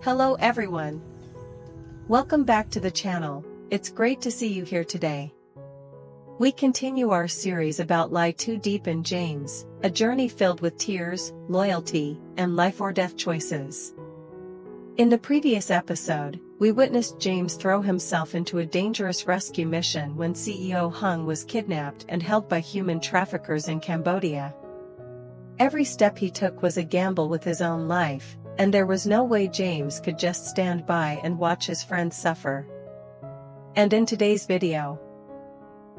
Hello everyone. Welcome back to the channel. It's great to see you here today. We continue our series about LyTuDiep and James, a journey filled with tears, loyalty, and life or death choices. In the previous episode, we witnessed James throw himself into a dangerous rescue mission when CEO Hùng was kidnapped and held by human traffickers in Cambodia. Every step he took was a gamble with his own life, and there was no way James could just stand by and watch his friends suffer. And in today's video,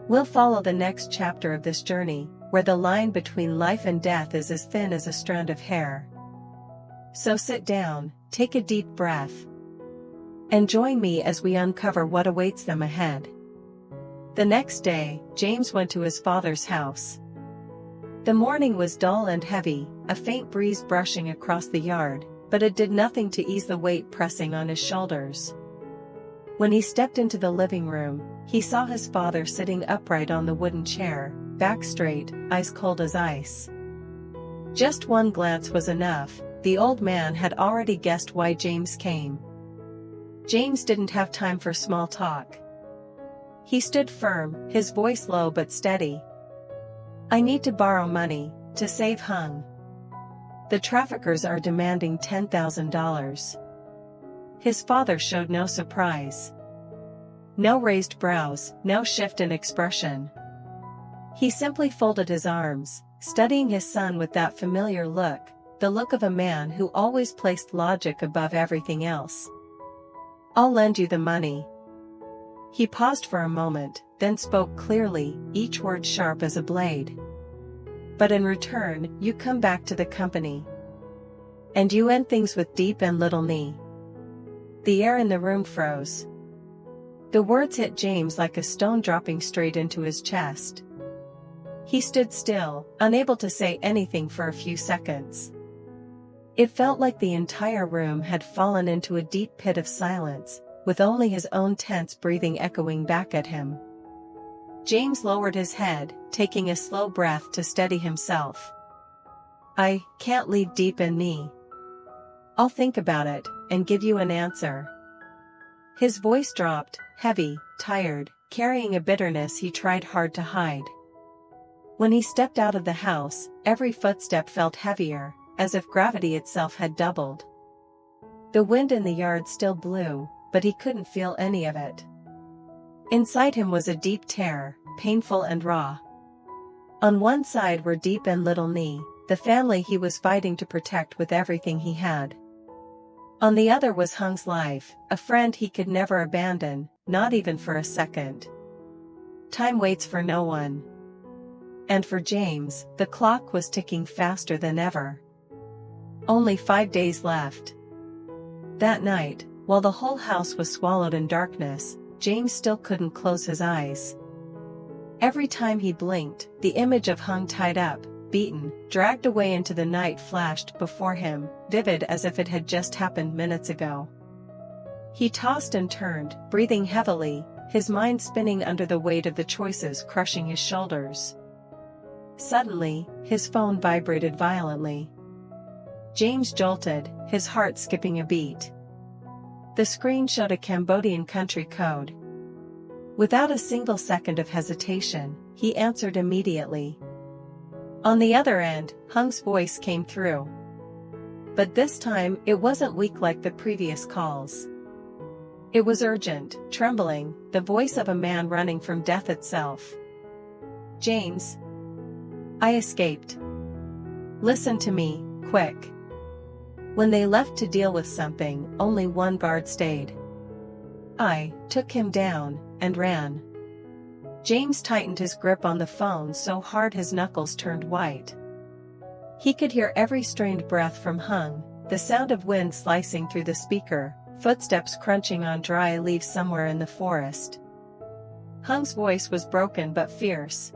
we'll follow the next chapter of this journey, where the line between life and death is as thin as a strand of hair. So sit down, take a deep breath, and join me as we uncover what awaits them ahead. The next day, James went to his father's house. The morning was dull and heavy, a faint breeze brushing across the yard, but it did nothing to ease the weight pressing on his shoulders. When he stepped into the living room, he saw his father sitting upright on the wooden chair, back straight, ice cold as ice. Just one glance was enough. The old man had already guessed why James came. James didn't have time for small talk. He stood firm, his voice low but steady. "I need to borrow money, to save Hùng. The traffickers are demanding $10,000. His father showed no surprise. No raised brows, no shift in expression. He simply folded his arms, studying his son with that familiar look, the look of a man who always placed logic above everything else. "I'll lend you the money." He paused for a moment, then spoke clearly, each word sharp as a blade. "But in return, you come back to the company. And you end things with Diep and little me." The air in the room froze. The words hit James like a stone dropping straight into his chest. He stood still, unable to say anything for a few seconds. It felt like the entire room had fallen into a deep pit of silence, with only his own tense breathing echoing back at him. James lowered his head, taking a slow breath to steady himself. "I can't leave Diep and me. I'll think about it, and give you an answer." His voice dropped, heavy, tired, carrying a bitterness he tried hard to hide. When he stepped out of the house, every footstep felt heavier, as if gravity itself had doubled. The wind in the yard still blew, but he couldn't feel any of it. Inside him was a deep terror, painful and raw. On one side were Diep and little me, the family he was fighting to protect with everything he had. On the other was Hùng life, a friend he could never abandon, not even for a second. Time waits for no one. And for James, the clock was ticking faster than ever. Only 5 days left. That night, while the whole house was swallowed in darkness, James still couldn't close his eyes. Every time he blinked, the image of Hùng tied up, beaten, dragged away into the night flashed before him, vivid as if it had just happened minutes ago. He tossed and turned, breathing heavily, his mind spinning under the weight of the choices crushing his shoulders. Suddenly, his phone vibrated violently. James jolted, his heart skipping a beat. The screen showed a Cambodian country code. Without a single second of hesitation, he answered immediately. On the other end, Hùng voice came through. But this time, it wasn't weak like the previous calls. It was urgent, trembling, the voice of a man running from death itself. "James. I escaped. Listen to me, quick." When they left to deal with something, only one guard stayed. "I took him down, and ran." James tightened his grip on the phone so hard his knuckles turned white. He could hear every strained breath from Hùng, the sound of wind slicing through the speaker, footsteps crunching on dry leaves somewhere in the forest. Hùng voice was broken but fierce.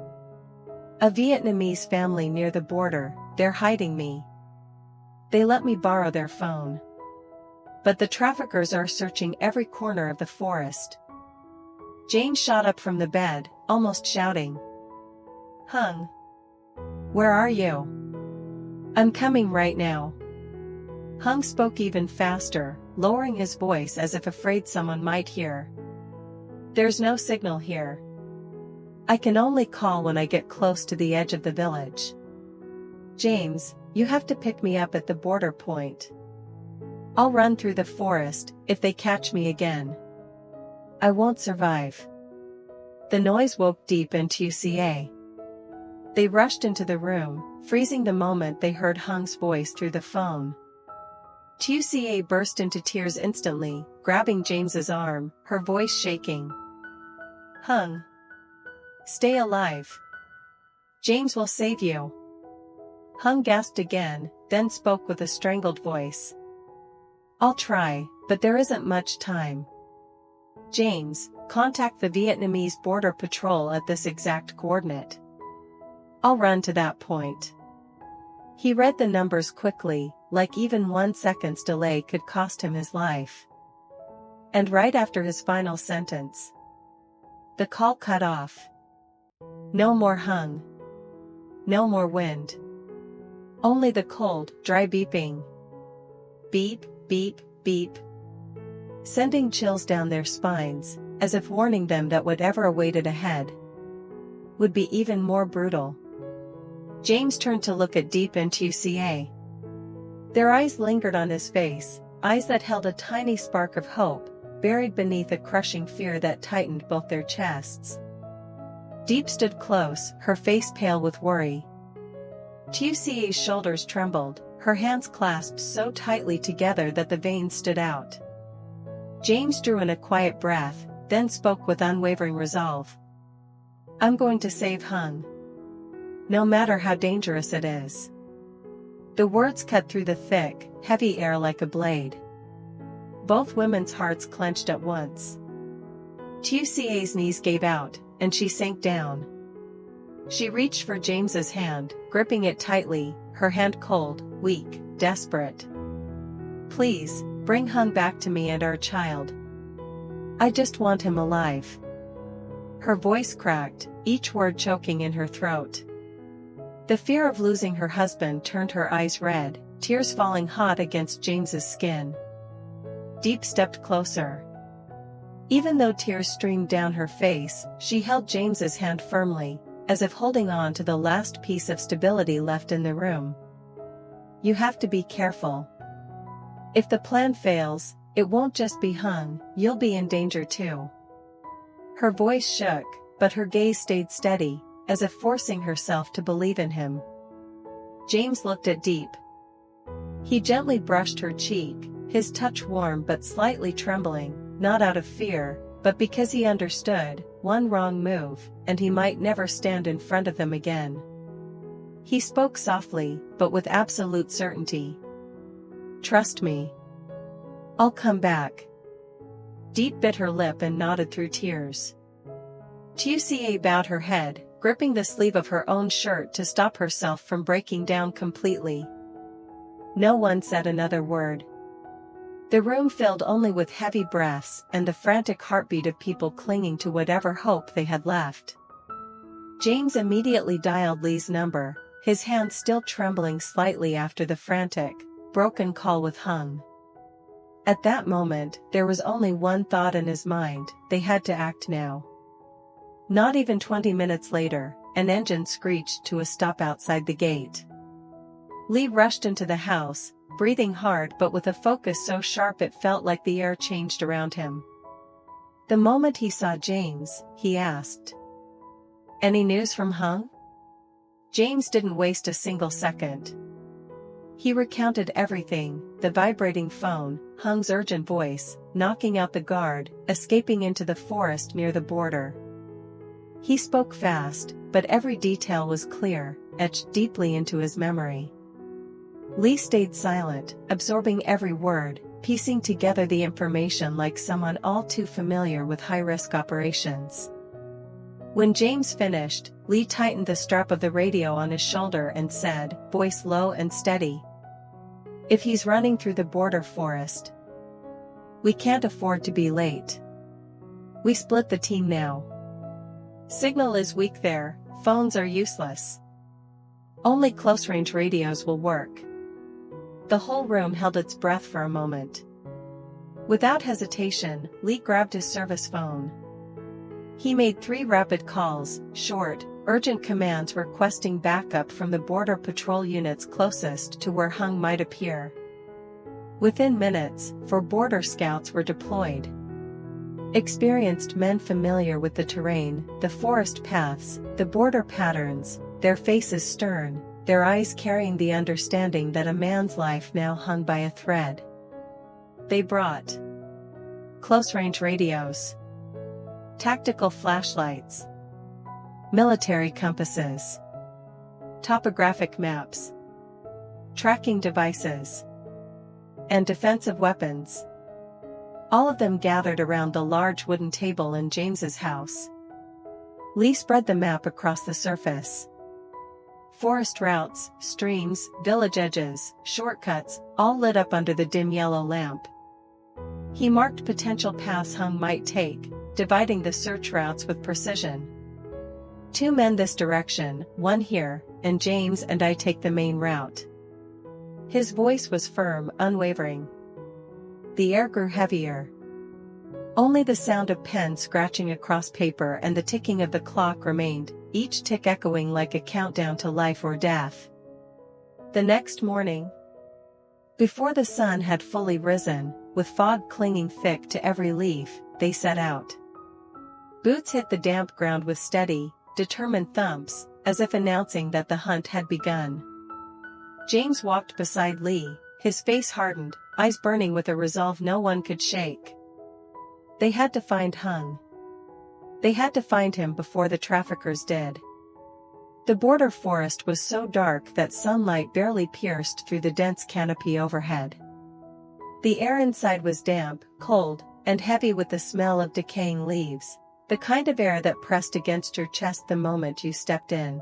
"A Vietnamese family near the border, they're hiding me. They let me borrow their phone. But the traffickers are searching every corner of the forest." James shot up from the bed, almost shouting. "Hùng. Where are you?" "I'm coming right now." Hùng spoke even faster, lowering his voice as if afraid someone might hear. "There's no signal here. I can only call when I get close to the edge of the village. James, you have to pick me up at the border point. I'll run through the forest if they catch me again. I won't survive." The noise woke Diep and Tuca. They rushed into the room, freezing the moment they heard Hung's voice through the phone. Tuca burst into tears instantly, grabbing James's arm, her voice shaking. "Hung. Stay alive. James will save you." Hung gasped again, then spoke with a strangled voice. "I'll try, but there isn't much time. James, contact the Vietnamese border patrol at this exact coordinate. I'll run to that point." He read the numbers quickly, like even 1 second's delay could cost him his life. And right after his final sentence, the call cut off. No more Hung. No more wind. Only the cold, dry beeping. Beep, beep, beep. Sending chills down their spines, as if warning them that whatever awaited ahead would be even more brutal. James turned to look at Diep and Tuca. Their eyes lingered on his face, eyes that held a tiny spark of hope, buried beneath a crushing fear that tightened both their chests. Diep stood close, her face pale with worry. Tuca's shoulders trembled, her hands clasped so tightly together that the veins stood out. James drew in a quiet breath, then spoke with unwavering resolve. "I'm going to save Hung. No matter how dangerous it is." The words cut through the thick, heavy air like a blade. Both women's hearts clenched at once. Tuca's knees gave out, and she sank down. She reached for James's hand, gripping it tightly, her hand cold, weak, desperate. "Please, bring Hung back to me and our child. I just want him alive." Her voice cracked, each word choking in her throat. The fear of losing her husband turned her eyes red, tears falling hot against James's skin. Diep stepped closer. Even though tears streamed down her face, she held James's hand firmly, as if holding on to the last piece of stability left in the room. "You have to be careful. If the plan fails, it won't just be Hung, you'll be in danger too." Her voice shook, but her gaze stayed steady, as if forcing herself to believe in him. James looked at Diep. He gently brushed her cheek, his touch warm but slightly trembling, not out of fear, but because he understood, one wrong move, and he might never stand in front of them again. He spoke softly, but with absolute certainty. "Trust me. I'll come back." Diep bit her lip and nodded through tears. Tuca bowed her head, gripping the sleeve of her own shirt to stop herself from breaking down completely. No one said another word. The room filled only with heavy breaths and the frantic heartbeat of people clinging to whatever hope they had left. James immediately dialed Lee's number, his hand still trembling slightly after the frantic, broken call with Hung. At that moment, there was only one thought in his mind: they had to act now. Not even 20 minutes later, an engine screeched to a stop outside the gate. Lee rushed into the house, breathing hard but with a focus so sharp it felt like the air changed around him. The moment he saw James, he asked, "Any news from Hung?" James didn't waste a single second. He recounted everything: the vibrating phone, Hung's urgent voice, knocking out the guard, escaping into the forest near the border. He spoke fast, but every detail was clear, etched deeply into his memory. Lee stayed silent, absorbing every word, piecing together the information like someone all too familiar with high-risk operations. When James finished, Lee tightened the strap of the radio on his shoulder and said, voice low and steady, "If he's running through the border forest, we can't afford to be late. We split the team now. Signal is weak there, phones are useless. Only close-range radios will work." The whole room held its breath for a moment. Without hesitation, Lee grabbed his service phone. He made 3 rapid calls, short, urgent commands requesting backup from the border patrol units closest to where Hung might appear. Within minutes, 4 border scouts were deployed. Experienced men familiar with the terrain, the forest paths, the border patterns, their faces stern, their eyes carrying the understanding that a man's life now hung by a thread. They brought close-range radios, tactical flashlights, military compasses, topographic maps, tracking devices, and defensive weapons. All of them gathered around the large wooden table in James's house. Lee spread the map across the surface. Forest routes, streams, village edges, shortcuts, all lit up under the dim yellow lamp. He marked potential paths Hung might take, dividing the search routes with precision. 2 men this direction, 1 here, and James and I take the main route. His voice was firm, unwavering. The air grew heavier. Only the sound of pen scratching across paper and the ticking of the clock remained, each tick echoing like a countdown to life or death. The next morning, before the sun had fully risen, with fog clinging thick to every leaf, they set out. Boots hit the damp ground with steady, determined thumps, as if announcing that the hunt had begun. James walked beside Lee, his face hardened, eyes burning with a resolve no one could shake. They had to find Hung. They had to find him before the traffickers did. The border forest was so dark that sunlight barely pierced through the dense canopy overhead. The air inside was damp, cold, and heavy with the smell of decaying leaves, the kind of air that pressed against your chest the moment you stepped in.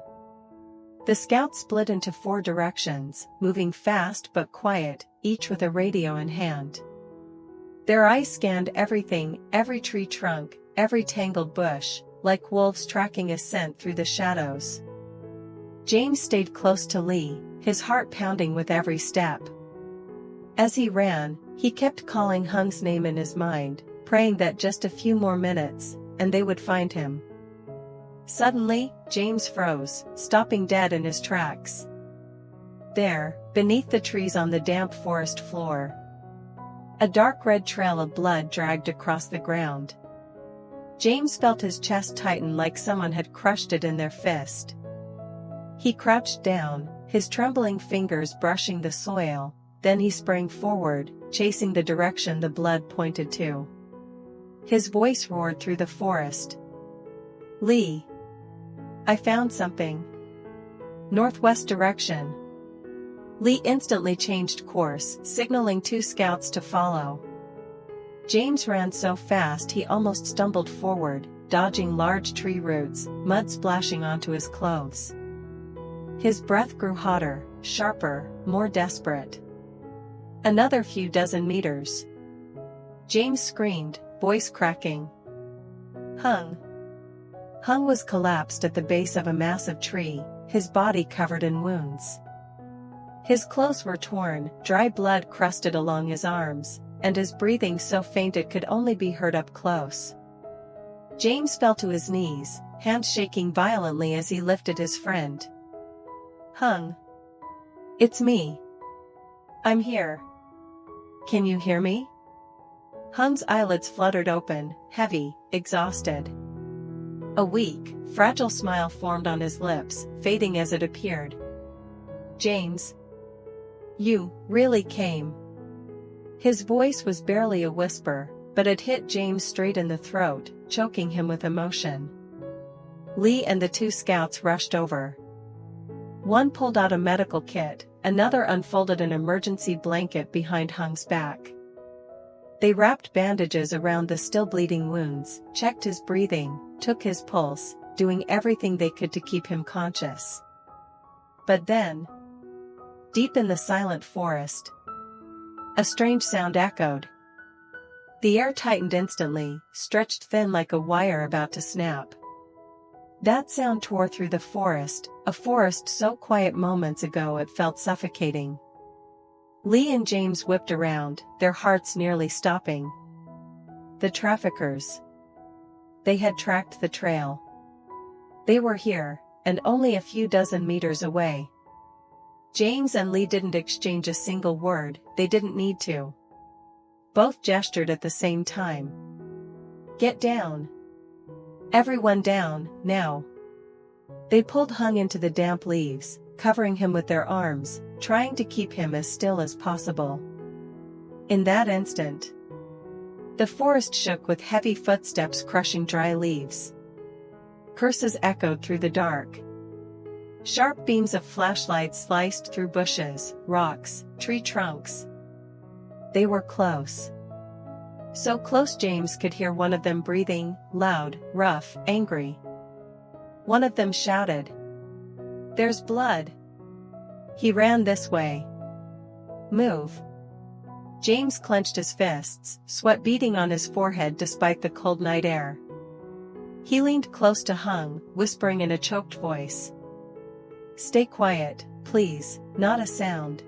The scouts split into 4 directions, moving fast but quiet, each with a radio in hand. Their eyes scanned everything, every tree trunk, every tangled bush, like wolves tracking a scent through the shadows. James stayed close to Lee, his heart pounding with every step. As he ran, he kept calling Hung's name in his mind, praying that just a few more minutes, and they would find him. Suddenly, James froze, stopping dead in his tracks. There, beneath the trees on the damp forest floor, a dark red trail of blood dragged across the ground. James felt his chest tighten like someone had crushed it in their fist. He crouched down, his trembling fingers brushing the soil, then he sprang forward, chasing the direction the blood pointed to. His voice roared through the forest. "Lee! I found something. Northwest direction." Lee instantly changed course, signaling 2 scouts to follow. James ran so fast he almost stumbled forward, dodging large tree roots, mud splashing onto his clothes. His breath grew hotter, sharper, more desperate. Another few dozen meters. James screamed, voice cracking. "Hung!" Hung was collapsed at the base of a massive tree, his body covered in wounds. His clothes were torn, dry blood crusted along his arms, and his breathing so faint it could only be heard up close. James fell to his knees, hands shaking violently as he lifted his friend. "Hung! It's me. I'm here. Can you hear me?" Hung's eyelids fluttered open, heavy, exhausted. A weak, fragile smile formed on his lips, fading as it appeared. "James. You really came." His voice was barely a whisper, but it hit James straight in the throat, choking him with emotion. Lee and the 2 scouts rushed over. One pulled out a medical kit, another unfolded an emergency blanket behind Hung's back. They wrapped bandages around the still bleeding wounds, checked his breathing, took his pulse, doing everything they could to keep him conscious. But then, deep in the silent forest, a strange sound echoed. The air tightened instantly, stretched thin like a wire about to snap. That sound tore through the forest, a forest so quiet moments ago it felt suffocating. Lee and James whipped around, their hearts nearly stopping. The traffickers. They had tracked the trail. They were here, and only a few dozen meters away. James and Lee didn't exchange a single word, they didn't need to. Both gestured at the same time. Get down. Everyone down, now. They pulled Hung into the damp leaves, covering him with their arms, trying to keep him as still as possible. In that instant, the forest shook with heavy footsteps crushing dry leaves. Curses echoed through the dark. Sharp beams of flashlights sliced through bushes, rocks, tree trunks. They were close. So close James could hear one of them breathing, loud, rough, angry. One of them shouted, "There's blood!" He ran this way. Move. James clenched his fists, sweat beading on his forehead despite the cold night air. He leaned close to Hung, whispering in a choked voice. "Stay quiet, please, not a sound."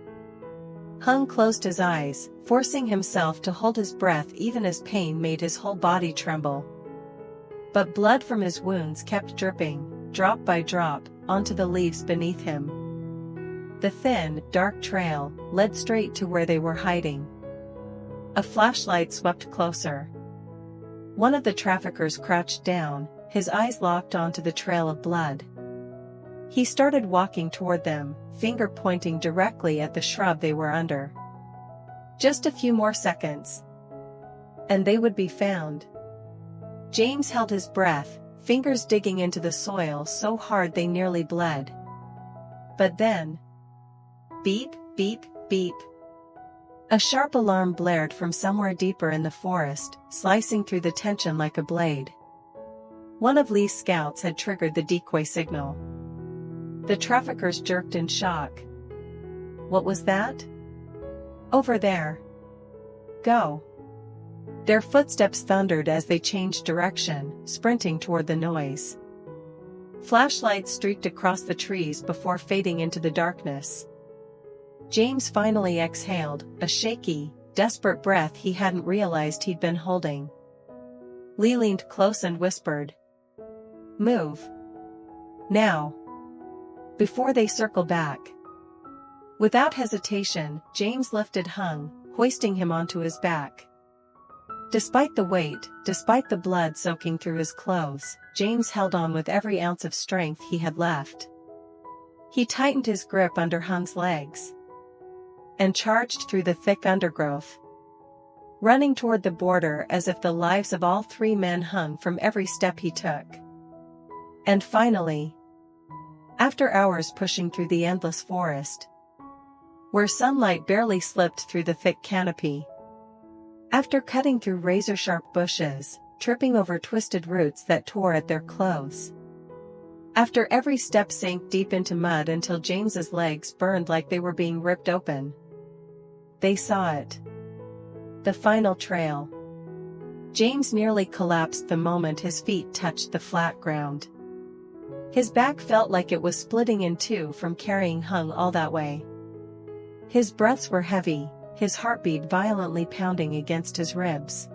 Hung closed his eyes, forcing himself to hold his breath even as pain made his whole body tremble. But blood from his wounds kept dripping, drop by drop, onto the leaves beneath him. The thin, dark trail led straight to where they were hiding. A flashlight swept closer. One of the traffickers crouched down, his eyes locked onto the trail of blood. He started walking toward them, finger pointing directly at the shrub they were under. Just a few more seconds, and they would be found. James held his breath, fingers digging into the soil so hard they nearly bled. But then, beep, beep, beep. A sharp alarm blared from somewhere deeper in the forest, slicing through the tension like a blade. One of Lee's scouts had triggered the decoy signal. The traffickers jerked in shock. What was that? Over there. Go. Their footsteps thundered as they changed direction, sprinting toward the noise. Flashlights streaked across the trees before fading into the darkness. James finally exhaled, a shaky, desperate breath he hadn't realized he'd been holding. Lee leaned close and whispered, "Move. Now. Before they circle back." Without hesitation, James lifted Hung, hoisting him onto his back. Despite the weight, despite the blood soaking through his clothes, James held on with every ounce of strength he had left. He tightened his grip under Hung's legs and charged through the thick undergrowth, running toward the border as if the lives of all three men hung from every step he took. And finally, after hours pushing through the endless forest, where sunlight barely slipped through the thick canopy, after cutting through razor-sharp bushes, tripping over twisted roots that tore at their clothes, after every step sank deep into mud until James's legs burned like they were being ripped open, they saw it. The final trail. James nearly collapsed the moment his feet touched the flat ground. His back felt like it was splitting in two from carrying Hung all that way. His breaths were heavy, his heartbeat violently pounding against his ribs.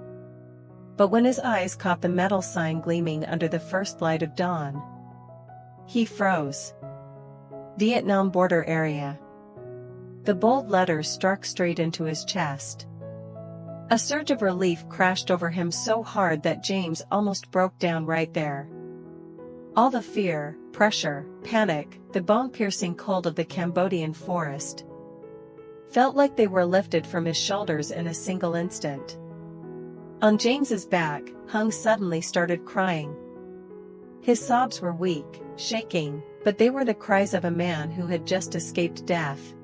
But when his eyes caught the metal sign gleaming under the first light of dawn, he froze. Vietnam border area. The bold letters struck straight into his chest. A surge of relief crashed over him so hard that James almost broke down right there. All the fear, pressure, panic, the bone-piercing cold of the Cambodian forest felt like they were lifted from his shoulders in a single instant. On James's back, Hung suddenly started crying. His sobs were weak, shaking, but they were the cries of a man who had just escaped death.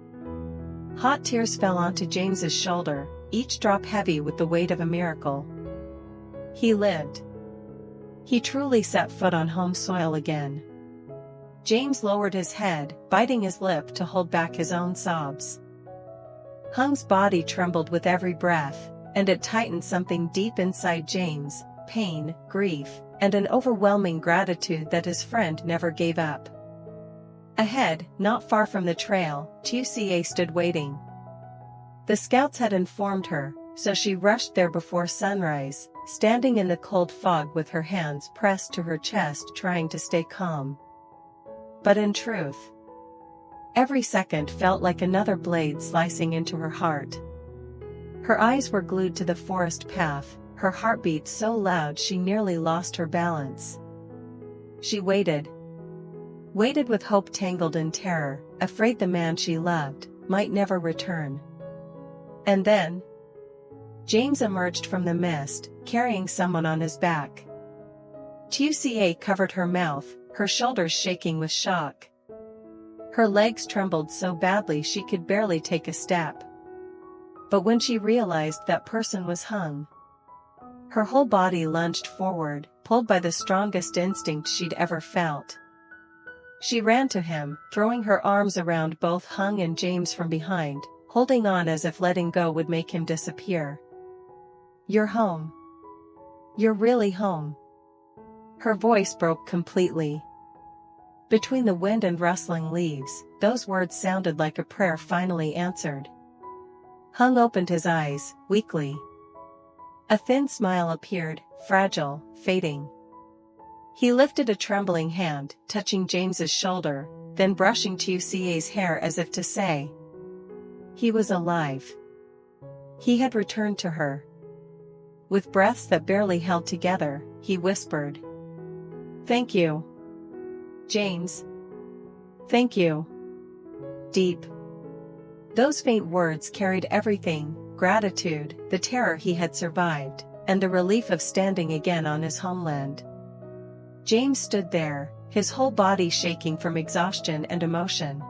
Hot tears fell onto James's shoulder, each drop heavy with the weight of a miracle. He lived. He truly set foot on home soil again. James lowered his head, biting his lip to hold back his own sobs. Hung's body trembled with every breath, and it tightened something deep inside James, pain, grief, and an overwhelming gratitude that his friend never gave up. Ahead, not far from the trail, Lythieuca stood waiting. The scouts had informed her, so she rushed there before sunrise, standing in the cold fog with her hands pressed to her chest trying to stay calm. But in truth, every second felt like another blade slicing into her heart. Her eyes were glued to the forest path, her heartbeat so loud she nearly lost her balance. She waited. Waited with hope tangled in terror, afraid the man she loved might never return. And then James emerged from the mist, carrying someone on his back. Lythieuca covered her mouth, her shoulders shaking with shock. Her legs trembled so badly she could barely take a step. But when she realized that person was Hùng, her whole body lunged forward, pulled by the strongest instinct she'd ever felt. She ran to him, throwing her arms around both Hùng and James from behind, holding on as if letting go would make him disappear. "You're home. You're really home." Her voice broke completely. Between the wind and rustling leaves, those words sounded like a prayer finally answered. Hùng opened his eyes, weakly. A thin smile appeared, fragile, fading. He lifted a trembling hand, touching James's shoulder, then brushing Lythieuca's hair as if to say, he was alive. He had returned to her. With breaths that barely held together, he whispered, "Thank you, James. Thank you, Diep." Those faint words carried everything: gratitude, the terror he had survived, and the relief of standing again on his homeland. James stood there, his whole body shaking from exhaustion and emotion.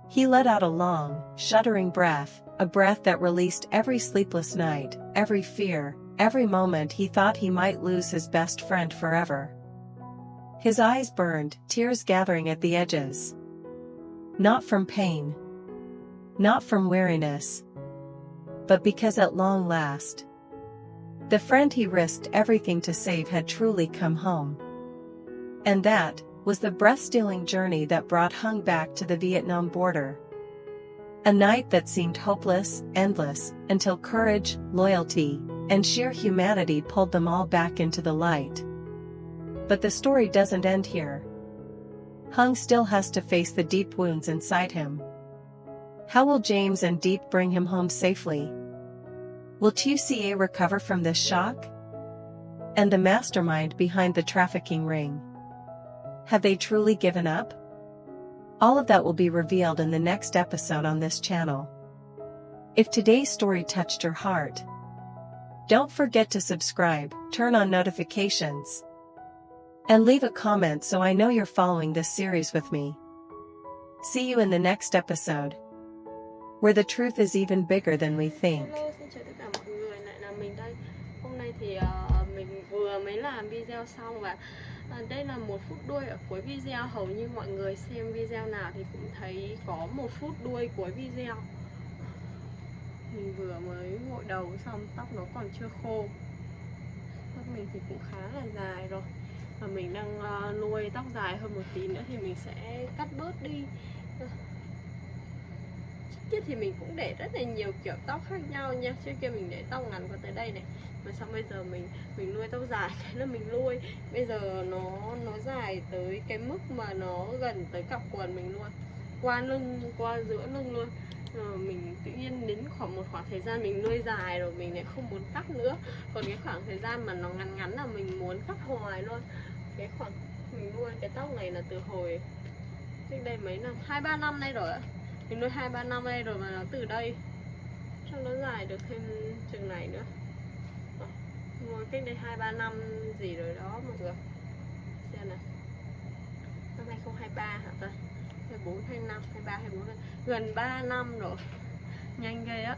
He let out a long, shuddering breath, a breath that released every sleepless night, every fear, every moment he thought he might lose his best friend forever. His eyes burned, tears gathering at the edges. Not from pain. Not from weariness. But because at long last, the friend he risked everything to save had truly come home. And that was the breath-stealing journey that brought Hùng back to the Vietnam border. A night that seemed hopeless, endless, until courage, loyalty, and sheer humanity pulled them all back into the light. But the story doesn't end here. Hùng still has to face the deep wounds inside him. How will James and Diep bring him home safely? Will Lythieuca recover from this shock? And the mastermind behind the trafficking ring? Have they truly given up? All of that will be revealed in the next episode on this channel. If today's story touched your heart, don't forget to subscribe, turn on notifications, and leave a comment so I know you're following this series with me. See you in the next episode, where the truth is even bigger than we think. Hello, xin chào tất cả mọi người, lại là mình đây. Hôm nay thì mình vừa mới làm video xong và đây là 1 phút đuôi ở cuối video. Hầu như mọi người xem video nào thì cũng thấy có 1 phút đuôi cuối video. Mình vừa mới gội đầu xong, tóc nó còn chưa khô. Tóc mình thì cũng khá là dài rồi. Và mình đang nuôi tóc dài hơn một tí nữa thì mình sẽ cắt bớt đi. Trước thì mình cũng để rất là nhiều kiểu tóc khác nhau nha. Trước kia mình để tóc ngắn qua tới đây này, mà xong bây giờ mình nuôi tóc dài, cái là mình nuôi bây giờ nó dài tới cái mức mà nó gần tới cặp quần mình luôn, qua lưng, qua giữa lưng luôn. Mình tự nhiên đến một khoảng thời gian mình nuôi dài rồi mình lại không muốn cắt nữa. Còn cái khoảng thời gian mà nó ngắn ngắn là mình muốn cắt hoài luôn. Cái khoảng mình nuôi cái tóc này là từ hồi cách đây mấy năm, 2-3 năm nay rồi ạ. Mình nuôi 2-3 năm đây rồi mà nó từ đây cho nó dài được thêm chừng này nữa. Nuôi cách đây 2-3 năm gì rồi đó mọi người. Xem nào, năm 2023 hả ta, 24, 25, 23, 24, gần 3 năm rồi. Nhanh ghê á.